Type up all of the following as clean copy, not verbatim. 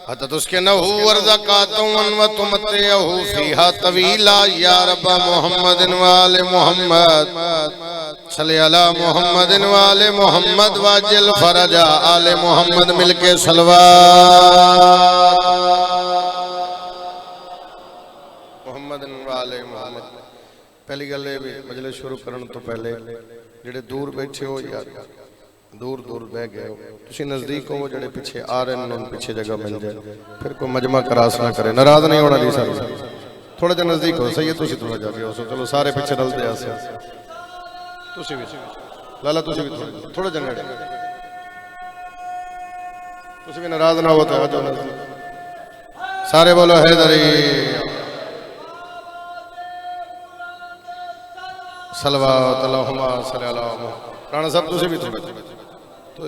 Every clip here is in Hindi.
उसके नहू वर्ज़क़ातुन व तुमतिअहु फ़ीहा तवीला या रब मुहम्मदिन व आले मुहम्मद सल्ली अला मुहम्मदिन व आले मुहम्मद वाजिल फरजा आले मुहम्मद मिलके सलवात मुहम्मदिन व आले मुहम्मद। पहली गल ये भी मजलिस शुरू करने तो पहले जेडे दूर बैठे हो या दूर दूर बह गए हो तुसी नजदीक हो जेडे पीछे आ रहे हैं उन पीछे जगह मिल जाए फिर कोई मजमा करास ना करे नाराज नहीं होना जी साहब थोड़ा जा नजदीक हो सही है तुसी थोड़ा जा हो चलो सारे पीछे रलते आसे तुसी भी लाला तुसी भी थोड़ा जा नेड़े तुसी भी नाराज ना हो तो आ जाओ नजदीक सारे बोलो हैदरी सलवात अल्लाहुम्मा सल्ली अला राणा साहब तुसी भी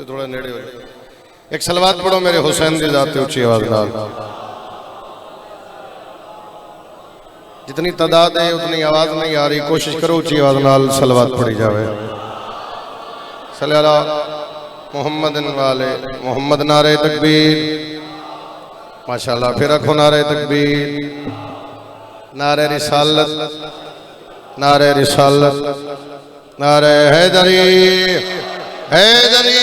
थोड़ा नेड़े हो जाओ एक सलवात पढ़ो मेरे हुसैन दी जात ऊंची आवाज नाल जितनी तादाद है उतनी आवाज नहीं आ रही कोशिश करो ऊंची आवाज नाल सलवात पढ़ी जावे सल्ली अला मुहम्मदिन वाले मोहम्मद नारे तकबीर माशाअल्लाह फिर रखो नारे तकबीर नारे रिसालत नारे रिसालत नारे हैदरी हैदरी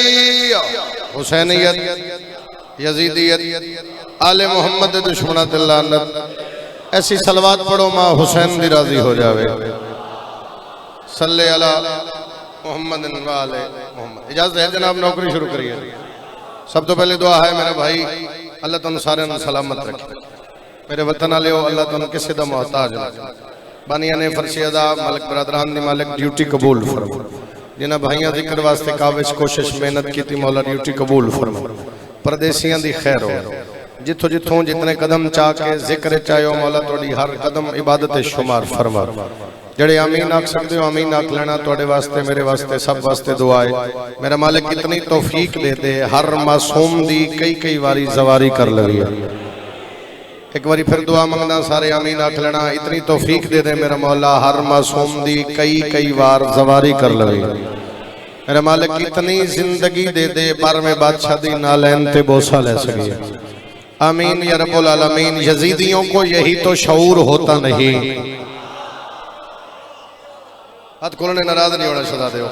हुसैनियत यजीदियत आले मोहम्मद दुश्मना लानत ऐसी सलवात पढ़ो माँ हुसैन दी राजी हो जावे सल्ले अला मोहम्मद वाले मोहम्मद। इजाजत है जनाब नौकरी शुरू करिए। सब तो पहले दुआ है मेरे भाई अल्लाह तुम सारे सलामत रखे मेरे वतन वाले हो अल्लाह तुम किसी दा मोहताज ना बानिया ने फरशिदा मालिक बरदरान दी मालिक ड्यूटी कबूल फरमा जिन्हां भाइयों जिक्र वास्ते काविश कोशिश मेहनत की मौला ड्यूटी कबूल फरमा परदेसियां दी खैर हो जिथों जिथों जितने कदम चाह के जिक्र चाहो मौला थोड़ी हर कदम इबादत शुमार फरमा जड़े आमीन आख सकते हो आमीन आख लेना थोड़े वास्ते मेरे वास्ते सब वास्ते दुआ है मेरा मालिक इतनी तौफीक दे दे हर मासूम दी कई कई बारी जवारी कर लगी एक बारी फिर दुआ मंगना सारे आमीन आख लेना इतनी तौफीक दे दे मेरा मौला हर मासूम दी कई कई बार जवारी कर लगी मेरा मालिक इतनी जिंदगी दे दे बार में बादशाह दी नालैन ते बोसा ले सके आमीन या रब्बुल आलमीन। यजीदियों को यही तो शऊर होता नहीं हाथ खोलने नाराज नहीं होना सदा दो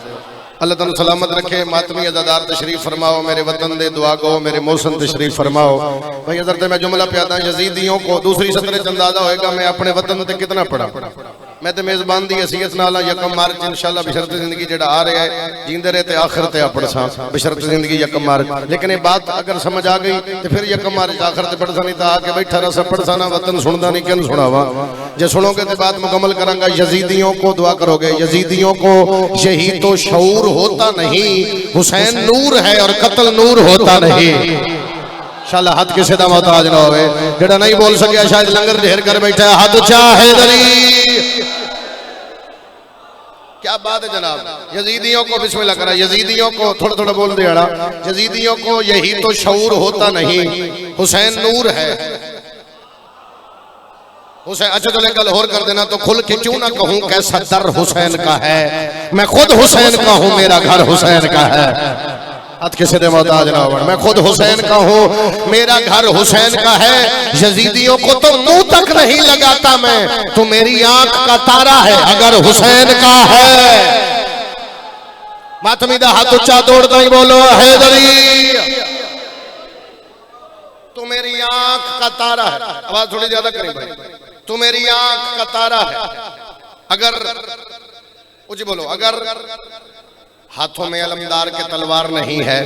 अल्लाह तुम सलामत रखे मातमी अज़ादार तशरीफ फरमाओ मेरे वतन दे दुआ गो मेरे मौसम तशरीफ फरमाओ भाई हज़रत मैं जुमला प्यादा यजीदियों को दूसरी सतरे च अंदाजा होएगा मैं अपने वतन ते कितना पढ़ा मैं तो मेजबान दी हसीयत नाल यकम मार्च इंशाअल्लाह बशरत जिंदगी जेड़ा आ रहा है जींदे रहे ते आखिर ते पढ़ सा बशरत जिंदगी यकम मार्च लेकिन ये बात अगर समझ आ गई तो फिर यकम मार्च आखिर ते पढ़ सा नहीं तो आके बैठा रहा सब पढ़ सा ना वतन सुनदा नहीं किन सुनावा जे सुनोगे तो बात मुकम्मल करांगा। यजीदियों को दुआ करोगे यजीदियों को यही तो शऊर होता नहीं हुसैन नूर है और कत्ल नूर होता नहीं इंशाअल्लाह हाथ किसी दा मोहताज ना होवे जेड़ा नहीं बोल सकिया शायद लंगर ढेर कर बैठा है हाथ चाहे दरी क्या बात है जनाब। यजीदियों को बिस्मिल्लाह करा यजीदियों को थोड़ा थोड़ा बोल दे यजीदियों को यही तो शऊर होता नहीं हुसैन नूर है हुसैन। अच्छा चलो एक गल और कर देना तो खुल के क्यों ना कहूं कैसा दर हुसैन का है मैं खुद हुसैन का हूं मेरा घर हुसैन का है हाथ किसी ने मोहताज ना हो मैं खुद हुसैन का हूं मेरा घर हुसैन का है। यजीदियों को तो मुंह तक नहीं लगाता मैं तो मेरी आंख का तारा है अगर हुसैन का है मातमी दा हाथ उच्चा दौड़ता ही बोलो हैदरी तू मेरी आंख का तारा है आवाज थोड़ी ज्यादा करें भाई तू मेरी आंख का तारा है अगर मुझे बोलो अगर हाथों में अलमदार के तलवार नहीं है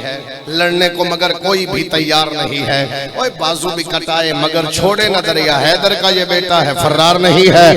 लड़ने को मगर कोई भी तैयार नहीं है ओए बाजू भी कटाए मगर छोड़े न दरिया हैदर का ये बेटा है फर्रार नहीं है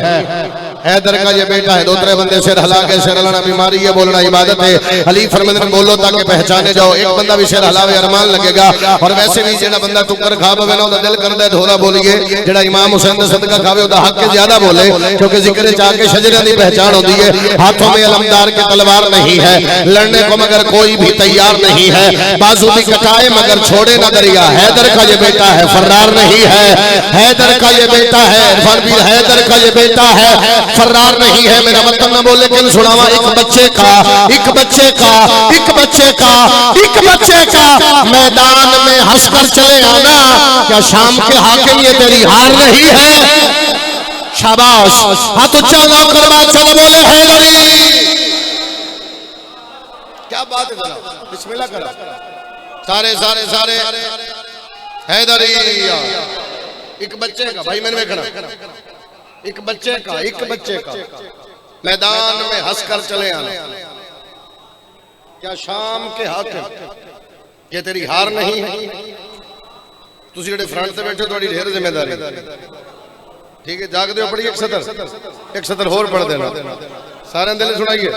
हैदर का ये बेटा है दूसरे बंदे सिर हिला के सिर हिलाना बीमारी है बोलना इबादत है अली फरमाते हैं बोलो ताकि पहचाने जाओ एक बंदा भी सिर हिलावे अरमान लगेगा और वैसे भी जेड़ा बंदा टुक्कर खा पवे ना ओदा दिल करदा है थोड़ा बोलिए जेड़ा इमाम हुसैन दा सदका खावे ओदा हक के ज्यादा बोले क्योंकि जिक्र चाह के शजरा दी पहचान होती है। हाथों में अलमदार के तलवार नहीं है लड़ने को मगर कोई भी तैयार नहीं है बाजू भी कटाए मगर छोड़े न दरिया हैदर का ये बेटा है फर्रार नहीं है हैदर का ये बेटा है फरबीर हैदर का ये बेटा है फर्रार नहीं है मेरा मतलब न बोले किन सुनावा एक बच्चे का मैदान में हंसकर चले आना क्या क्या शाम के हाकिम ये तेरी हार नहीं है? शाबाश, हाथ ऊंचा नौकर बादशाह बोले हैदरी। क्या बात है जनाब, बिस्मिल्लाह करो सारे सारे सारे हैदरी। एक बच्चे का भाई मैंने देखना, एक बच्चे का मैदान में हंसकर चले आना। क्या शाम के हाकिम ये तेरी हार नहीं है? तुसी जेडे फ्रंट से बैठे थोड़ी ढेर जिम्मेदारी, ठीक है? जागदे हो पढ़िए एक सतर होर पढ़ देना, सारे दिल सुनाइए।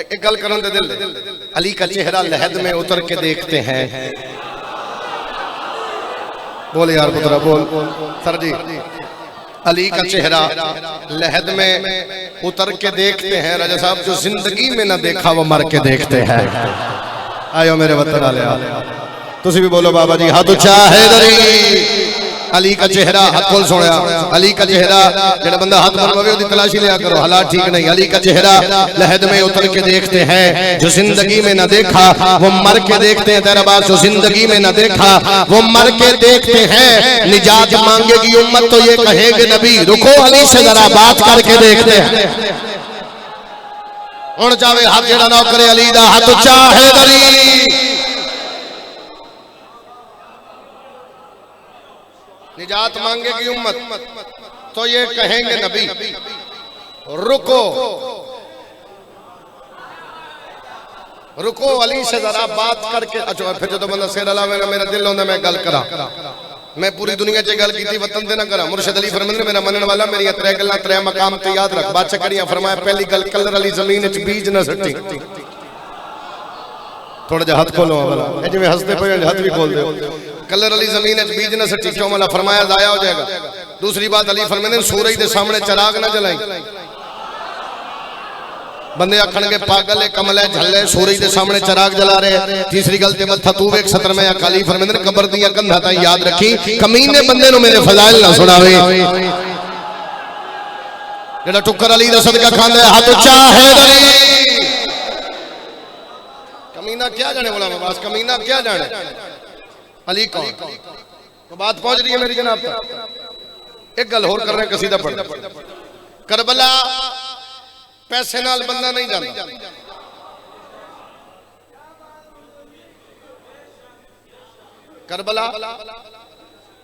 एक गल करन दे दिल। अली का चेहरा लहद में उतर के देखते हैं। बोल यार पुत्रा बोल सर जी। अली का चेहरा लहद में उतर के देखते हैं। राजा साहब जो जिंदगी में ना देखा वो मर के देखते हैं। आयो मेरे वतन वाले, तुसी भी बोलो बाबा जी हाथ ऊंचा हैदरी। अली का चेहरा हाथ खोल सोया। अली का चेहरा जेड़ा बंदा हाथ बनवावे ओदी तलाशी लिया करो, हालात ठीक नहीं। अली का चेहरा लहद में उतर के देखते हैं। जो जिंदगी में ना देखा वो मर के देखते हैं। तेरा बात जो जिंदगी में ना देखा वो मर के देखते हैं। निजात मांगेगी उम्मत तो ये कहेगे नबी रुको अली से जरा बात करके देखते हैं। हुण जावे हर जेड़ा नौकर अली दा हाथ ऊंचा हैदरी। निजात मांगेगी उम्मत तो ये कहेंगे नबी रुको रुको अली से जरा बात करके। अच्छा फिर जो बंदा सिर लावेगा मेरा दिल होंदा मैं गल करा। मैं पूरी दुनिया च गल कीती वतन ते ना करा। मुर्शिद अली फरमांदे मेरा मनन वाला मेरी त्रै गल्लां त्रै मकाम ते याद रख। बादशाह कड़ियां फरमाया पहली गल कलर वाली जमीन च बीज ना सट्टी। थोड़ा जा हाथ खोलो वाला ए जिवें हंसदे पे हाथ भी खोल दो। कलर वाली जमीन च बीज ना सट्टी क्यों वाला फरमाया जाया हो जाएगा। दूसरी बात अली फरमांदे सूरज के सामने चिराग ना जलाई। बंदे आखणगे पागल है कमल है झल्ले सूरज के सामने चिराग जला रहे। तीसरी गल ते मत्था तू वेख सतर में अकाली फरमांदे कब्र दी कंधा ताई याद रखी कमीने बंदे नु मेरे फजाइल ना सुनावे। जेड़ा टुक्कर अली दा सदका खांदा हाथ ऊंचा हैदरी। कमीना क्या जाने बोला बस कमीना क्या जाने अली कौन? तो बात पहुंच रही है मेरी जनाब तक। एक गल होर कर रहे हैं कसीदा पढ़। करबला पैसे नाल बंदा नहीं जाता। करबला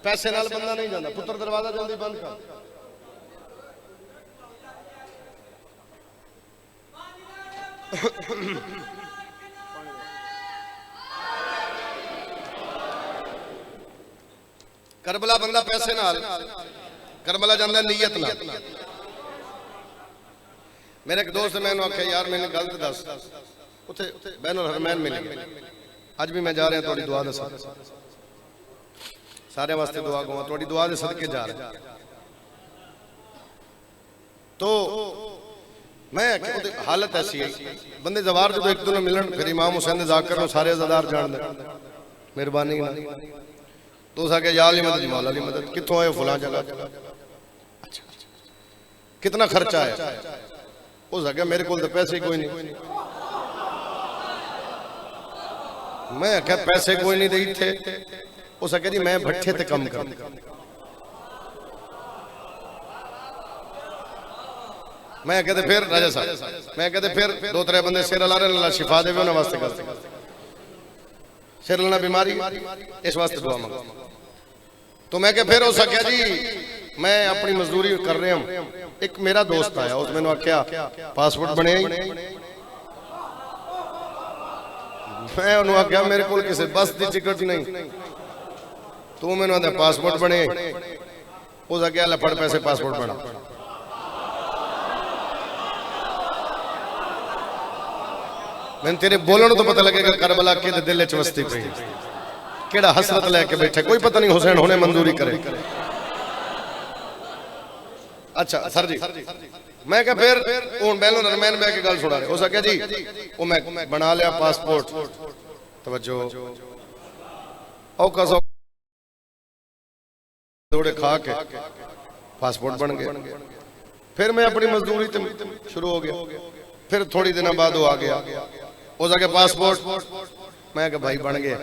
पैसे नाल बंदा नहीं जाता। पुत्र दरवाजा जल्दी बंद कर। करबला बंदा पैसे नाल, करबला जांदा नीयत नाल। मेरे एक दोस्त मैंने आख्या यार मैंने गलत दस उथे बैनुल हरमैन मिली अज भी मैं जा रहा थोड़ी दुआ दे सारे वास्ते दुआ गवा थोड़ी दुआ दे सदके जा रहा। तो मैं हालत ऐसी है बंदे जवार जो एक दूसरे मिलन फिर इमाम हुसैन जाकर सारे अज़ादार जान दे मेहरबानी तो सके या अली मदद मौला अली मदद कितों आए फलां जगह। अच्छा कितना खर्चा है? हो सके मेरे को पैसे कोई नहीं। मैं आख्या पैसे कोई नहीं दे थे हो सके जी मैं भट्ठे ते कम कर। मैं कहते फिर राजा साहब मैं कहते फिर दो त्रै बंदे सिर ला रहे अल्लाह शिफा देवे उन्हें वास्ते कर सिर लाना बीमारी इस वास्ते दुआ मंगो। तो मैं क्या फिर हो सके जी मैं अपनी मजदूरी कर रहा हूं। एक मेरा दोस्त आया उस मैंने आख्या पासपोर्ट बने मैं उन्होंने आख्या मेरे को किसी बस की टिकट नहीं तो मैंने आया पासपोर्ट बने उस आख्या ला फड़ पैसे पासपोर्ट बना। मैंने तेरे बोलने तो पता लगेगा करबला के दिल च वस्ती पई केड़ा हसरत लेके बैठे कोई पता नहीं हुसैन होने मंजूरी करे। अच्छा सर जी मैं क्या फिर हुन बैनुल हरमैन बैठ के गल सुना रहे हो सके जी वो मैं बना लिया पासपोर्ट तवज्जो औका सौ दौड़े खा के पासपोर्ट बन गया। फिर मैं अपनी मजदूरी शुरू हो गया। फिर थोड़ी दिन बाद वो आ गया हो सके पासपोर्ट मैं क्या भाई बन गया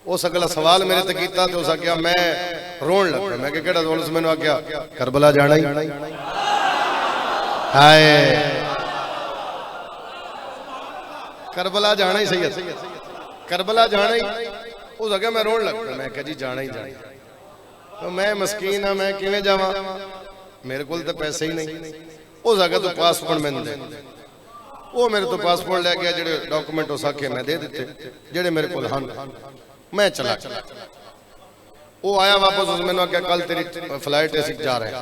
उस अगला सवाल मेरे ते कीता ते उस आख्या मैं रोन लग पिया। मैं केड़ा रोन? उस मैनू आख्या करबला जाना ही। हाय करबला जाना ही सही है, करबला जाना ही। उस आख्या मैं रोन लग पिया। मैं कहा जी जाना ही जाना। तो मैं मस्कीन हाँ, मैं किवें जावां, मेरे को तो पैसे ही नहीं। उस आख्या तू पासपोर्ट मैनू दे। वो मेरे तो पासपोर्ट लै गया, जेडे डॉक्यूमेंट उस आखे मैं दे दिते, जेडे मेरे को हन। मैं चला, वो आया वापस। उस मैंने आख्या कल तेरी फ्लाइट ऐसी जा रहे हैं।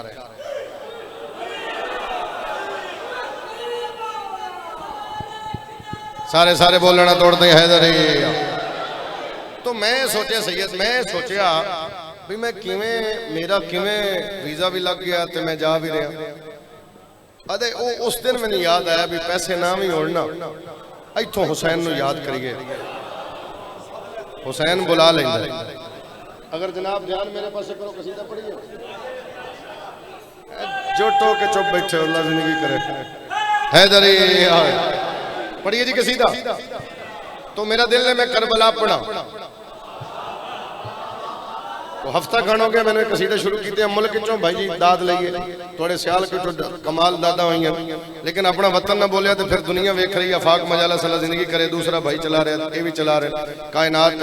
सारे सारे बोलना तोड़ते हैदरी। तो मैं सोचा सैयद, मैं सोचा भी मैं किवें, मेरा किवें वीजा भी लग गया तो मैं जा भी रहा। अरे उस दिन मैंने याद आया भी पैसे ना भी होना, इथों हुसैन नू याद करिए। हुसैन बुला लेंदा। अगर जनाब ध्यान मेरे पास करो, कसीदा पढ़िए। जो टो के चुप बैठे, अल्लाह जिंदगी करे। हैदरी पढ़िए जी कसीदा। तो मेरा दिल है मैं करबला पढ़ा। तो हफ्ता खण हो गया मैंने कसीदे शुरू किए। मुल्क चों भाई जी दाद लईए, थोड़े सियाल के कमाल दादा हुई, लेकिन अपना वतन ना बोलिया तो फिर दुनिया वेख रही है। आफाक मजाला सला जिंदगी करे, दूसरा भाई चला रहा, ये भी चला रहे, कायनात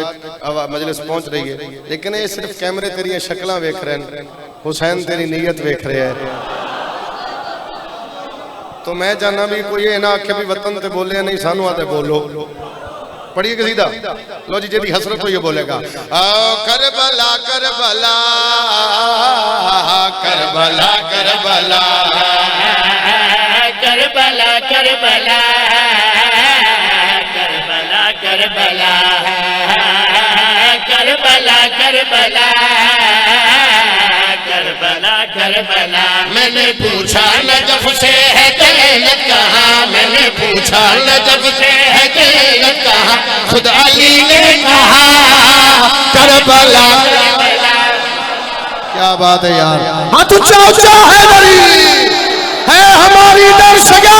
मजलिस पहुंच रही है। लेकिन ये सिर्फ कैमरे तेरी शक्ल वेख रहे हैं, हुसैन तेरी नीयत वेख रहे हैं। तो मैं चाहना भी कोई ये ना आखे भी वतन ते बोले नहीं, सानू आते बोलो। पढ़िए कसीदा। लो जी जेदी हसरत हो ये बोलेगा। Karbala Karbala Karbala Karbala Karbala Karbala Karbala Karbala Karbala Karbala Karbala Karbala. मैंने पूछा नजफ से है जन्नत कहाँ, मैंने पूछा नजफ से है जन्नत कहाँ, खुद अली ने कहा करबला। क्या बात है यार। हाथ ऊंचा ऊंचा हैदरी है हमारी दर्शगा,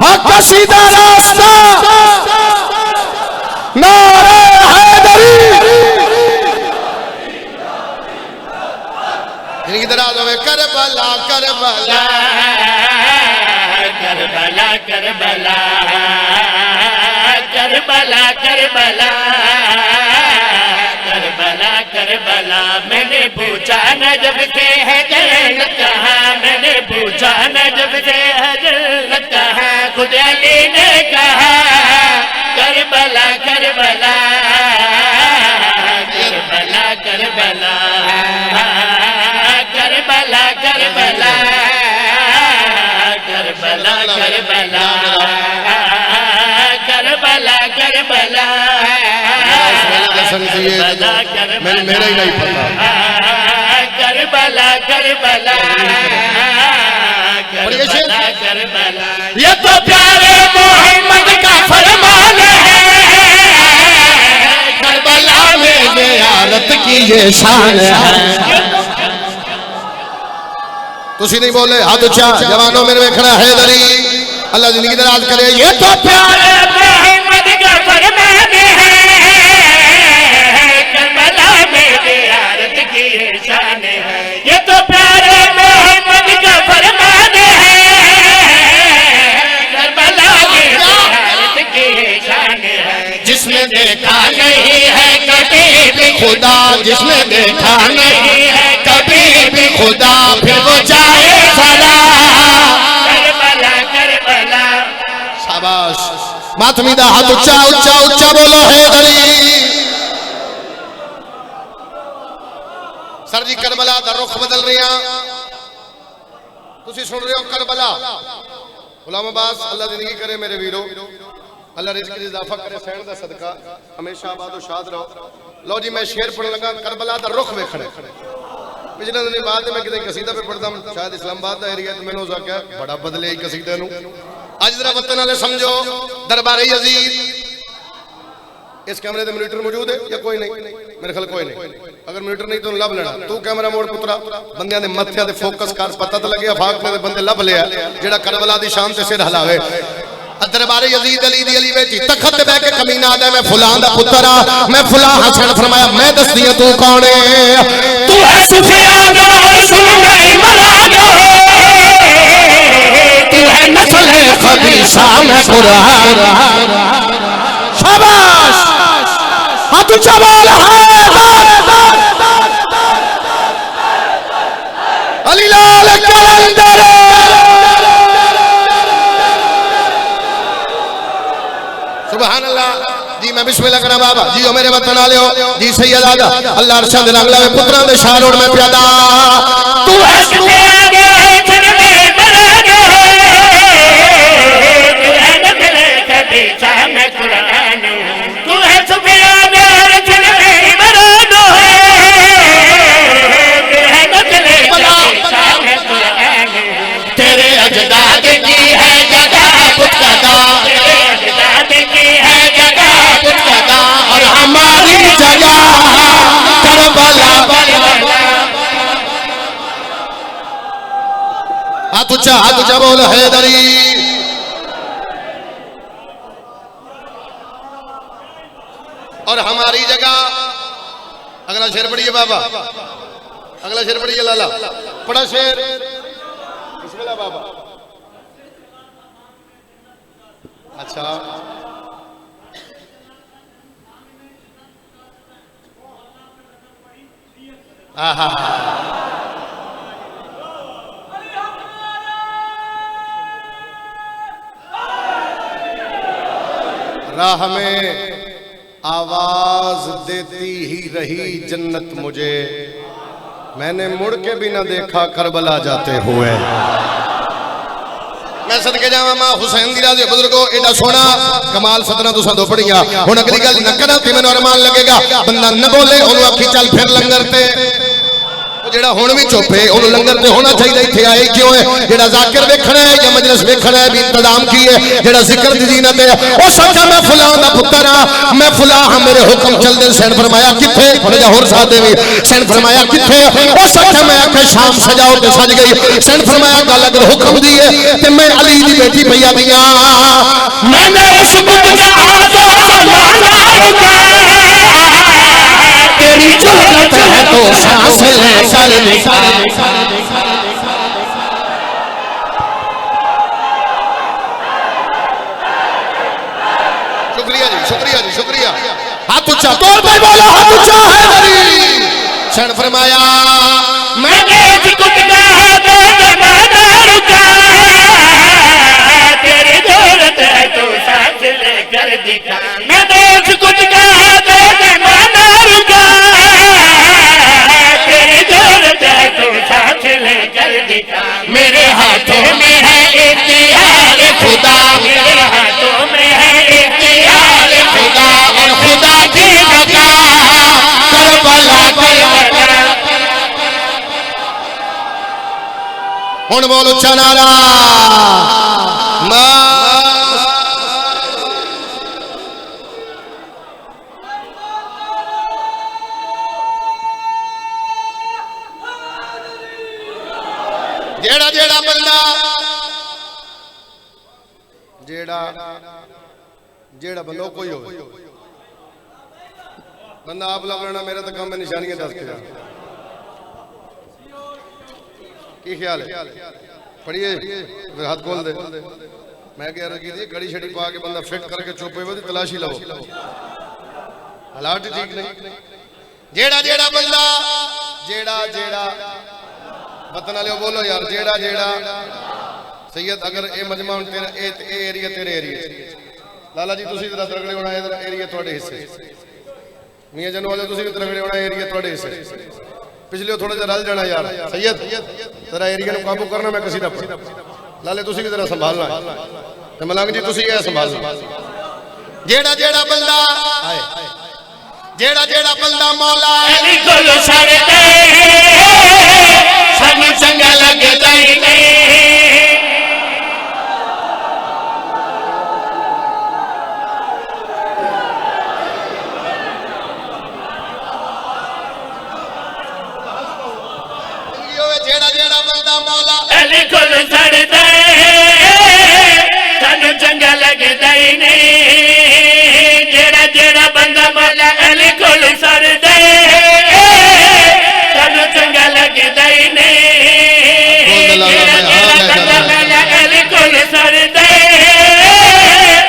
हक का सीधा रास्ता नारे हैदरी। इनकी दराज होवे Karbala Karbala Karbala Karbala Karbala Karbala Karbala Karbala. मैंने पूछा नजफ से है जन्नत कहाँ, मैंने पूछा नजफ से है जन्नत कहाँ, खुद अली ने कहा Karbala Karbala Karbala Karbala Karbala Karbala Karbala Karbala Karbala Karbala मेरा ही नहीं पता। Karbala Karbala Karbala Karbala. ये तो प्यारे मोहम्मद का फरमान है, करबला में ज़ियारत की ये शान है। तुसी नहीं बोले हाथ ऊंचा जवानों मेरे वेखना हैदरी, अल्लाह जिंदगी दराज करे। ये तो प्यारे मोहम्मद का फरमान है, करबला में ज़ियारत की ये शान है। ये तो प्यारे मोहम्मद का फरमान है, करबला में ज़ियारत की ये शान है। जिसने देखा नहीं है कभी भी खुदा, जिसने देखा नहीं है कभी भी खुदा, फिर वो जाए फला करबला करबला। शाबाश। मातमीदा हाथ ऊंचा ऊंचा ऊंचा बोलो हैदरी। सर जी करबला दा रुख बदल रही हैं, तुसी सुन रहे हो करबला। गुलाम अब्बास अल्लाह जिंदगी करे मेरे वीरो, अल्लाह रिज़्क़ च इजाफा करे, सैन दा सदका हमेशा आबाद और शाद रहो। लो जी मैं शेर पढ़न लगा करबला दा रुख वेखणे। पिछले दिन बाद मैं किसी कसीदा पे पढ़ता हूं, शायद इस्लामाबाद का एरिया, तो मैंने क्या बड़ा बदले कसीदे नूं। अज जरा वतन वाले समझो, दरबारे यजीद इस कैमरे में मीटर मौजूद है या कोई नहीं? मेरे ख्याल कोई नहीं। अगर मीटर नहीं तो लब लेना। तू कैमरा मोड़ पुत्रा, बंदियां दे मत्थे ते फोकस कर, पता तो लगे आफाक में बंदे लब लिया जेड़ा करबला दी शान ते सिर हिलावे। दरबारे यजीद अली दी अली विच तखत ते बैठ के कमीना आदा मैं फलां दा पुत्र आ मैं फलां हसन फरमाया मैं दस दिया तू कौन है तू है सुफियान सुलैमान तू है नस्ल खबीसा मैं कुरान शाबाश हाथ ऊंचा बोल अली लाल कलंदर सुभान अल्लाह जी मैं बिस्मिल्लाह करा बाबा जी ओ मेरे वतन वाले हो जी सैयद आदा अल्लाह अरशद रंगला में पुत्रां दे शान और मैं प्यादा तू है सुफियान हाथ ऊंचा बोल हैदरी और हमारी जगह अगला शेर पढ़िए बाबा अगला शेर पढ़िए लाला पढ़ा शेर बिस्मिल्लाह बाबा अच्छा आहा राह में आवाज देती ही रही जन्नत मुझे मैंने मुड़ के भी ना देखा करबला जाते हुए मैं सदके जावा मां हुसैन दी राज़ी बुजुर्गो एडा सोना कमाल सदना तुसा दो पढ़िया हुन अगली गल न करा ते मैनू अरमान लगेगा बंदा न बोले ओनु आखी चल फिर लंगर ते जेड़ा हुण भी चुप है ओनु लंगर ते होना चाहिए इत्थे आए क्यों है जेड़ा जाकिर वेखना है या मजलिस वेखना है भी इंतजाम की है जेड़ा जिक्र दी जीनत है ओ सच्चा मैं फलां दा पुत्र हां मैं फलां हां मेरे हुक्म चलदे सैन फरमाया किथे थोड़ा जा होर साथ देवी सैन फरमाया किथे ओ सच्चा मैं आखे शाम सजाओ ते सज गई सैन फरमाया गल अगर हुक्म दी है ते मैं अली दी बेटी भैया दियां मैंने उस बुत का आजा माना तेरी जरूरत है तो सांस ले चल निकाल शुक्रिया जी शुक्रिया जी शुक्रिया हाथ ऊंचा तौर पे बोला हाथ ऊंचा है हरी क्षण फरमाया मैंने कुछ कहा तो जमाना रुका तेरी जरूरत है तो सांस ले कर दिखा मैंने कुछ कहा तो जमाना रुका मेरे हाथों में है इख्तियार खुदा मेरे हाथों में है इख्तियार खुदा और खुदा की बका करबला हुन बोलो चनारा जेड़ा जेड़ा बंदा जेड़ा जेड़ा बंदा कोई हो बंदा आप लग लेना मेरा तो काम है निशानियां दस के की ख्याल है पढ़िए हाथ खोल दे मैं कह रहा कि घड़ी छड़ी पा के बंदा फिट करके चुपे वो तलाशी लो हालात ठीक नहीं जेड़ा जेड़ा बंदा जेड़ा जेड़ा वतन वाले बोलो यार जेड़ा जेड़ा सैयद अगर ए मजमा तेरा ए एरिया तेरे एरिया लाला जी तुसी जरा तरगड़े होना इधर एरिया थोड़े हिस्से मियां जन वाले तुसी भी तरगड़े होना एरिया थोड़े हिस्से पिछले थोड़ा जा रल जाना यार सैयद जरा एरिया को काबू करना मैं कसीदा पढ़ लाले तुसी भी जरा संभालना ते मलंग जी तुसी ये संभालना जेड़ा जेड़ा बंदा आए जेड़ा जेड़ा बंदा मौला अली कोल छड़दे सानू चंगा लगदा ही नहीं जेड़ा जेड़ा बंदा मौला अली कोल छड़दे सानू चंगा लगदा ही नहीं जेड़ा जेड़ा बंदा मौला अली कोल सर दे सानू चंगा लगदा ही नहीं जेड़ा जेड़ा बंदा मौला अली कोल सर दे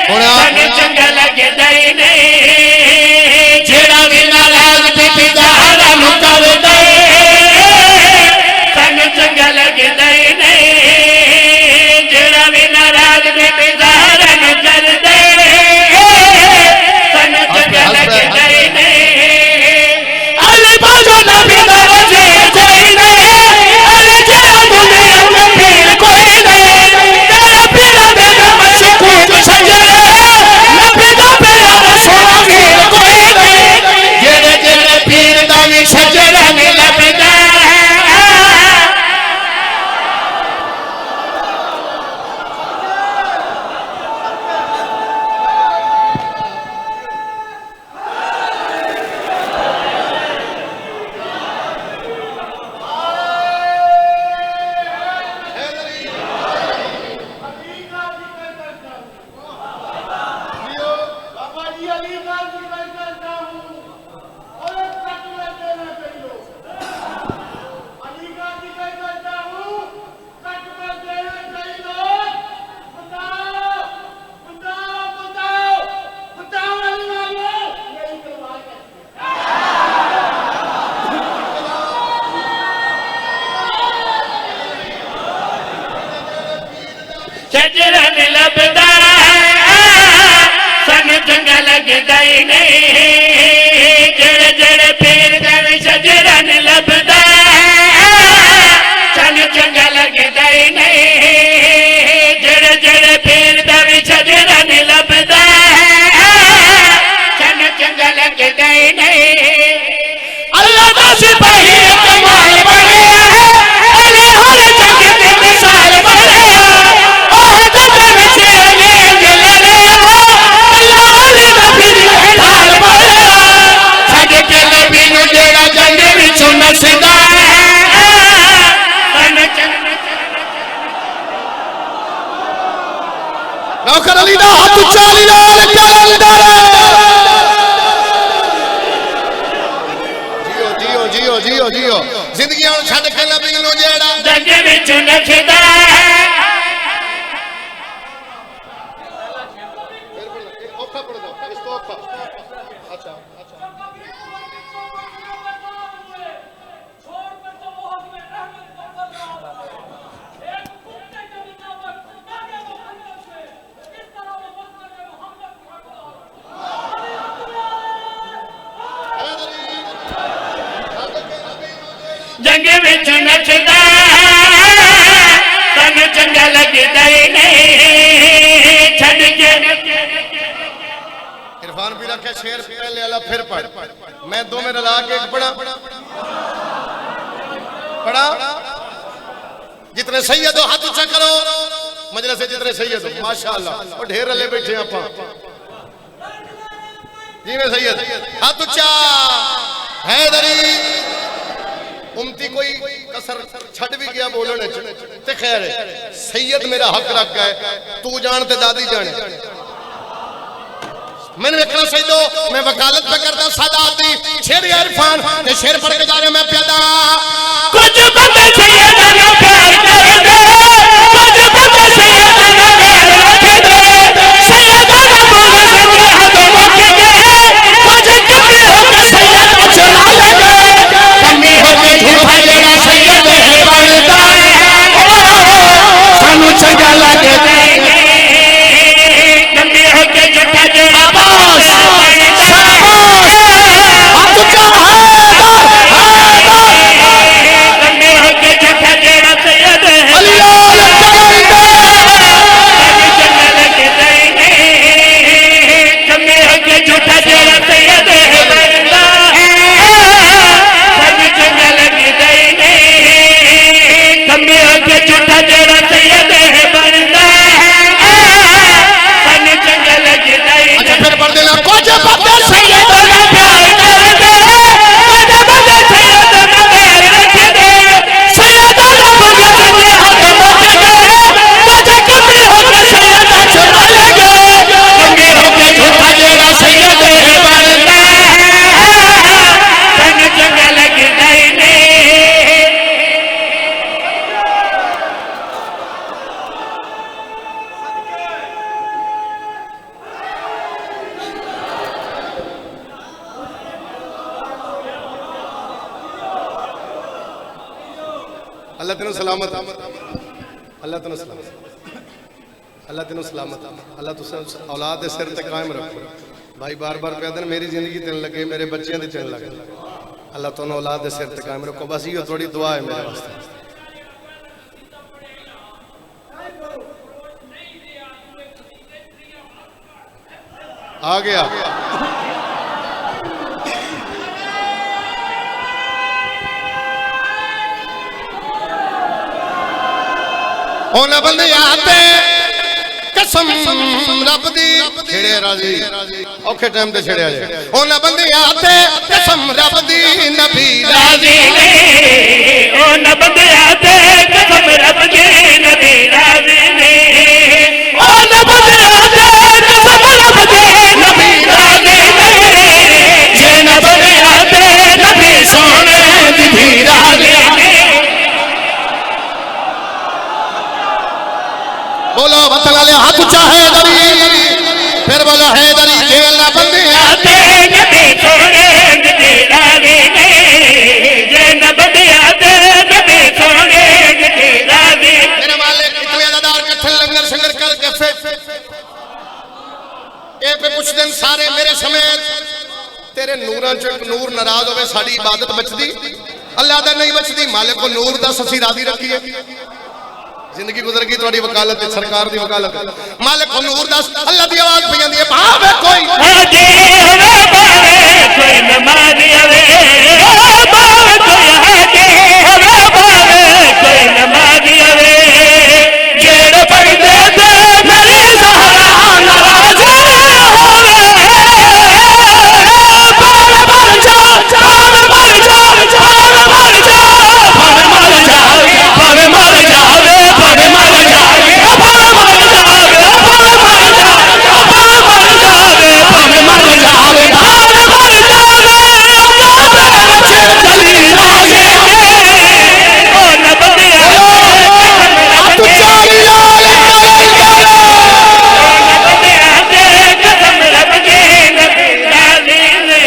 सानू चंगा लगदा ही नहीं जेड़ा भी नाराज बीबी दा हराम कर दे सानू चंगा लगदा ही नहीं जेड़ा भी नाराज बीबी दा हराम कर दे सानू चंगा लगदा ही नहीं अली बाजो नबी दा वजे कोई नहीं अली जेड़ा मुने अंग पीर कोई नहीं तेरा पीरा दे मशकूक शजर नबी दा प्यारा सोना वीर कोई नहीं जेड़े जेड़े पीर दा वी शजर ने लबदा बाबा जी अली खान की मैं करता हूँ और एक कट में देना चाहिए अली खान की मैं करता हूँ कट में देना चाहिए बताओ बताओ बताओ बताओ अली वालों यही करवा शजरा ने लबदा सानू चंगा लगदा ही नहीं जेड़े जेड़े पीर दा वी शजरा ने लबदा सानू चंगा लगदा ही नहीं जेड़े जेड़े पीर दा वी शजरा ने लबदा सानू चंगा लगदा ही नहीं अल्लाह दा सिपाही कमाल बढ़िया है अली हर जगह दी मिसाल बढ़िया नौकर अली दा हाथ उच्चा अली नाल प्यारा अली नाल जियो जियो जियो जियो जिंदगी हुण छड्ड के नबी नूं जेड़ा जंग विच नचदा औखा पड़ दो इस तो औखा अच्छा जंग विच नचदा सानू चंगा लगदा ही नहीं छड़ के इरफान पीरा के शेर पहले वाला फिर पढ़ मैं दो में रला के एक पढ़ा जितने सैयद हो हाथ ऊंचा करो मजलिस से जितने सैयद हो माशाअल्लाह और ढेर रले बैठे आपा जी में सैयद हाथ ऊंचा हैदरी उम्मती कोई कसर छड़ भी गया बोलने ते खैर सैयद मेरा हक रख गए तू जानते दादी जाने मैंने रखना सही दो मैं वकालत पे करता सादात दी शेर इरफान ये शेर पढ़ के जा रहे मैं प्यादा कुछ बंदे सैयद ना प्यार कर दे कुछ बंदे सैयद ना प्यार रख दे सैयद ना बोल सके हद मत के कुछ कमी हो के सैयद को चला लगे कमी हो के झूठा लेना सैयद है बनता सानू चंगा लगदा कमी हो के झूठा लेना शाबाश हाथ उच्चा है अल्लाह तेन सलामत, अल्लाह तेन सलामत, अल्लाह तेन सलामत, अल्लाह तुस औलाद के सिर ते कायम रखो। भाई बार बार कह दें मेरी जिंदगी तेन लगे, मेरे बच्चों की तेन लगे, अल्लाह तुम औलाद के सिर ते कायम रखो। बस ये थोड़ी दुआ है मेरे वास्ते। आ गया ओना बंदे आते कसम रब दी छेड़े राजी औखे टाइम ते छेड़िया जाए। ओना बंदे आते कसम रब दी नबी राजी ने, ओना बंदे आते कसम रब दी नबी राजी ने, ओना बंदे आते कसम रब दी नबी राजी ने, जे न बंदे आते नबी सोने दी भी राजी ने। बोलो वतन वाले हाथ ऊंचा है दरी, फिर बोलो है दरी जेल ना बंदे आते नबी सोने दी राजी ने, जे न बंदे आते नबी सोने दी राजी। मेरे मालिक इतने अदादार कट्ठे लंगर संगर करके ए पे कुछ दिन सारे मेरे समेत तेरे नूरां चो एक नूर नाराज होवे साड़ी इबादत बचदी, अल्लाह दा नहीं बचदी। मालिक को नूर दा ससी राजी रखिए। जिंदगी गुजर गई थोड़ी वकालत है, सरकार दी वकालत है। मालिक को नूर दस, अल्लाह दी आवाज पे जांदी है भावे कोई हाजी हवे बावे कोई नमाज़ी हवे, बावे कोई हाजी हवे बावे कोई नमाज़ी हवे, जेड़े पढ़दे ते मेरी ज़हरा नाराज़ होवे, भावे मर जा भावे मर जा भावे मर जा भावे मर जावे भावे मर जावे भावे मर जावे भावे मर जावे भावे मर जावे भावे मर जावे भावे मर जावे भावे मर जावे चली रोगे ओ नबी तू चाली लाल कसम रब के नबी राजी ने।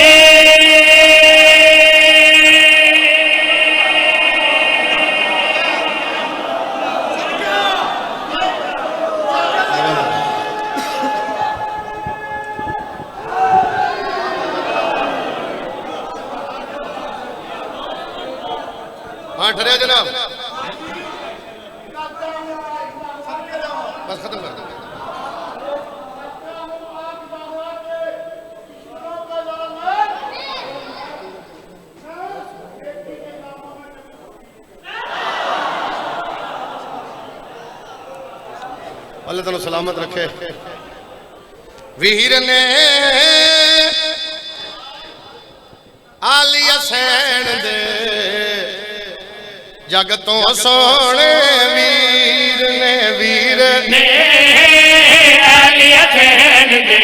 हाँ ठहरे जनाब, बस खत्म कर दो। अल्लाह तेन सलामत रखे। वीर ने आलिया सैन दे जग तो सोने वीर ने, वीर ने आलिया सैन दे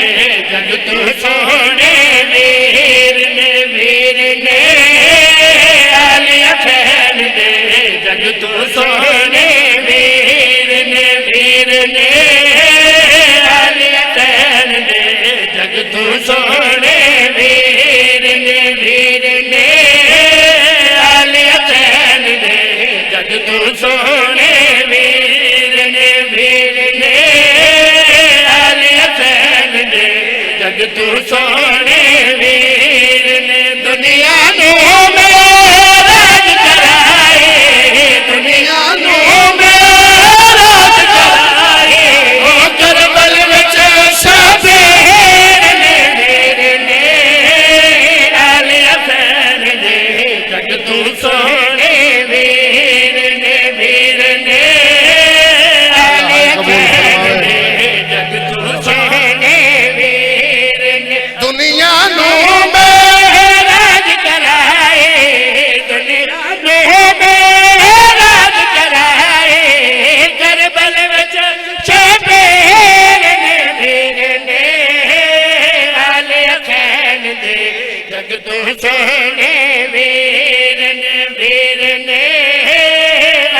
जग तू सोने वीर ने, वीर ने आलिया सैन दे जग तू सोने वीर ने, वीर ने आलिया सैन दे जग तू सोने वीर ने, वीर ने आलिया सैन दे जग तू सोने वीर ने, वीर ने आलिया सैन दे जग तू सोने वीर ने। दुनिया नो में राज कराए, दुनिया नो में राज कराए, ओ करबल विच शबीर ने, वीर ने आलिया सैन दे जग तू सोने वीर ने, वीर ने आलिया सैन दे जग तू सोने वीर ने। दुनिया नो राज कराए, दुनिया में राज कराए, करबल विच शबीर ने, वीर ने आलिया सैन दे जग तू सोने वीर ने, वीर ने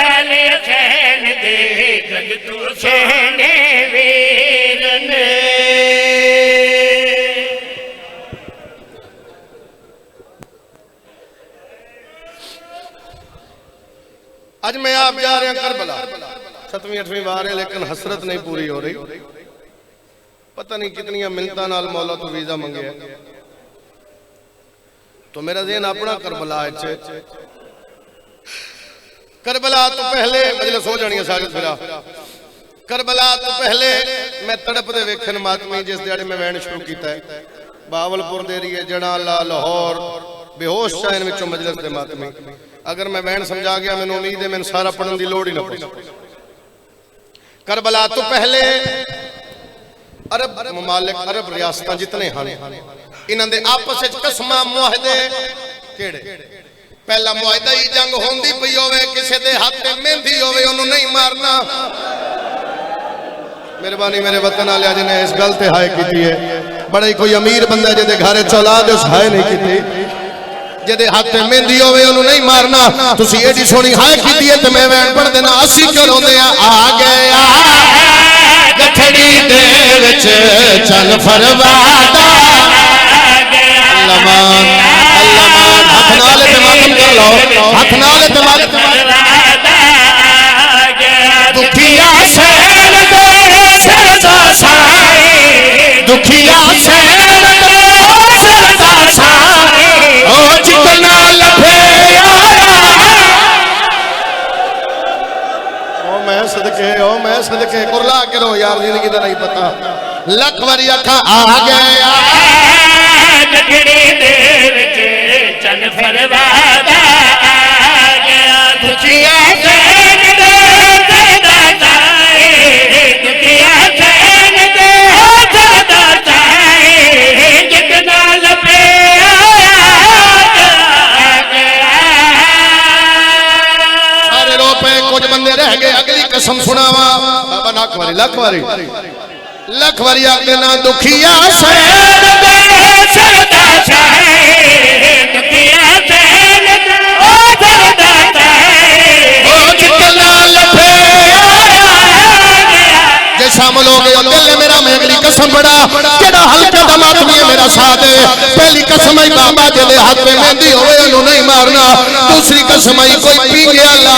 आलिया सैन दे जग तू सोने वीर ने। आज मैं आप जा रहे हैं करबला, 7वीं 8वीं बार है, लेकिन हसरत नहीं पूरी हो रही। पता नहीं कितनी मिन्नतां नाल मौला तो वीजा मंगे है। तो मेरा ज़हन अपना करबला करबला तो पहले मजलिस हो जानी है साजिद फिरा। करबला तो पहले मैं तड़प दे वेखन मातमी जिस दिहाड़े मैं वैन शुरू किया है बावलपुर दे एरिए जड़ाला लाहौर बेहोश शायन विचों मजलिस दे मातमी। अगर मैं वैन समझा गया मैंने उम्मीद है मैंने सारा पढ़ने की लोड़ ही ना पई। करबला तो पहले अरब ममालिक अरब रियासतां जितने हैं इन्हां दे आपस विच कसमां मुआहदे केड़े। पहला मुआहदा ही जंग होंदी पई होवे किसी दे हाथ ते मेहंदी होवे ओनू नहीं मारना। मेहरबानी मेरे वतन वाले जिन्हें इस गल ते हाय कीती है। बड़ा ही कोई अमीर बंदा जिहदे घर औलाद उस हाय नहीं कीती। जिहदे हाथ ते मेहंदी होवे ओनू नहीं मारना। तुसी एडी सोहनी हाय कीती है ते मैं वैन पढ़ देना असी क्यों रोंदे आ गया गठड़ी दे विच चल फरवादा अल्लामान अल्लामान हाथ नाल ते मातम कर लो हाथ नाल ते मातम दुखिया सैन दे सरदा साए दुखिया सैन दे सरदा साए ओ जितना लफे ओ मैं सदके कुरला करो यार जिंदगी दा नहीं पता। लख वारी अखा आ गया गठड़ी दे विच चल फरवादा आ गया दुखिया सैन दे सरदा साए दुखिया सैन दे सरदा साए जितना लफे सारे रो पे कुछ बंदे रह गए। अगली कसम सुनावा बाबा लख वारी आगे ना दुखिया सैन दे सरदा साए दुखिया सैन दे सरदा साए ओ जितना लफे जे शामिल हो गए दिल ने मेरा मैं अगली कसम बड़ा जेड़ा हल्का दा मातमी है मेरा साथ है। पहली कसम आई बाबा जेदे हाथ में मेहंदी होवे ओनू नहीं मारना। दूसरी कसम आई कोई पींगिया ला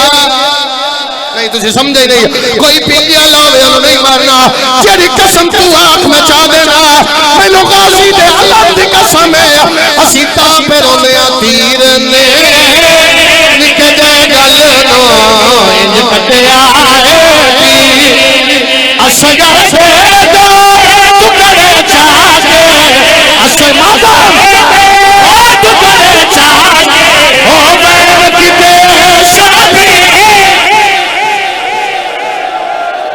नहीं तुझे समझे नहीं कोई पींगिया लावे ओनू नहीं मारना। जेड़ी कसम तू आंख में चा देना मैनू गाजी दे अल्लाह दी कसम है असी तां पे रोंदे आ तीर ने निके जे गल नो इंज कटिया असगर से दो टुकड़े चाके असमादा टुकड़े चाके हो गए किते सभी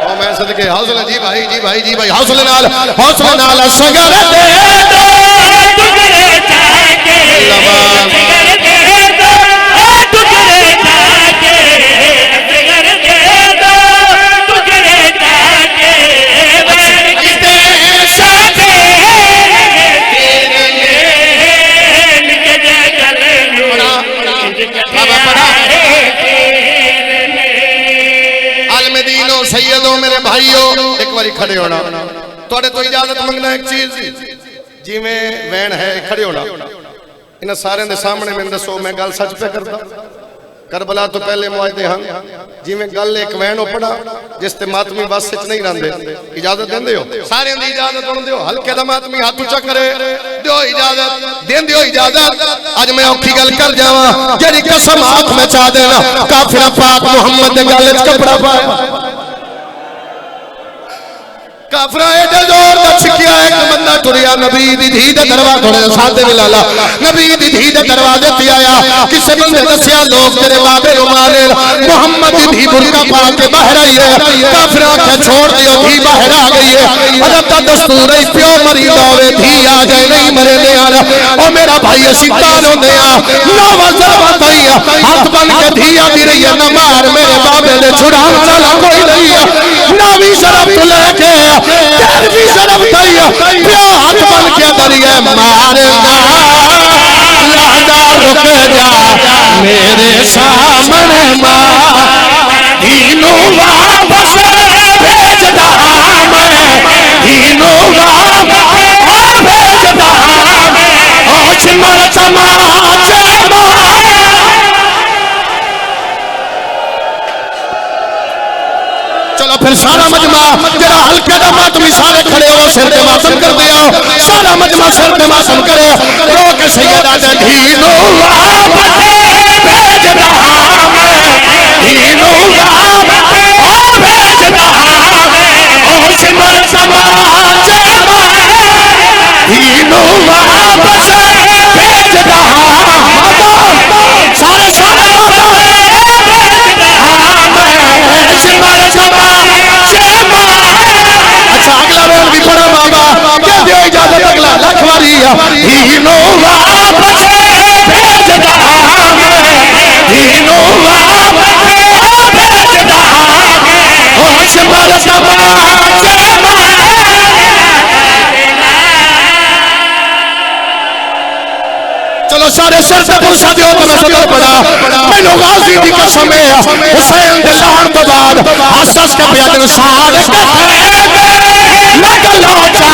ओ मैं सदके हौसला जी भाई हौसले नाल असगर दे दो टुकड़े चाके असगर दे दो टुकड़े चाके असगर दे दो टुकड़े चाके किते साथे निके जे गल आलम दीनो सैयदो मेरे भाइयों एक बारी खड़े होना थोड़े तो इजाजत मंगना। एक चीज जिमें वैन है खड़े होना इन सारे दे सामने मैंने दसो मैं गल सच पे करता। करबला तो पहले मुआहदे हैं जिमें गल एक वैन पड़ा जिस ते मातमी बस विच नहीं रहंदे इजाजत देंदे हो सारे दी इजाजत होण दियो। हल्के दा मातमी हाथ ऊंचा करे दियो इजाजत देंदे हो इजाजत। आज मैं औखी गल कर जावां जेड़ी कसम आंख में चा देना काफिर पाक मोहम्मद दे गल विच कपड़ा पाया काफरा एडे जोर दा छिकिया एक बंदा टुरिया नबी दी धी दे दरवाजे थोड़े साथे भी लाला नबी दी धी दे दरवाजे ते आया किसे बंदे दसया लोग तेरे बाबे रुमाले मोहम्मद दी धी बुरका पा के बाहर आई है। काफरा के छोड़ दियो धी बाहर आ गई है। अदब दा दस्तूर है प्यो मरी जावे धी आ जाए नहीं मरे ने यार ओ मेरा भाई असी ताल होंदे आ नवाजा बताई हाथ बन के धी आती रही है ना मार मेरे बाबे ने छुड़ाने वाला कोई नहीं है ना भी शराब तो लेके तेरी शर्म थई प्यो हाथ बन के दरिया मारेगा लादा रुक जा मेरे सामने मां दीनू वापस भेजदा मैं दीनू वापस भेजदा ओ चिमर तमाचे फिर सारा मजमा जरा हल्के दा मातमी सारे खड़े हो सिर ते मातम कर दिया सारा मजमा सिर ते मातम करे रो के सैयदा दे दीनो वापस भेज रहा मैं दीनो वापस भेज रहा मैं ओ सिमर समाज दीनो वापस भेज रहा सारे सारे अच्छा अगला रोल भी पढ़ा बाबा क्या दियो इजाजत अगला लखवारी दीनो वापस भेज रहा मैं दीनो वापस भेज रहा मैं होश पर चलो सारे सिर से पुरसा दियो तो मैं सदर पड़ा मैनू गाजी दी कसम है हुसैन दे लाण तो बाद हस हस के पिया दिन साल कटे मैं गलो चा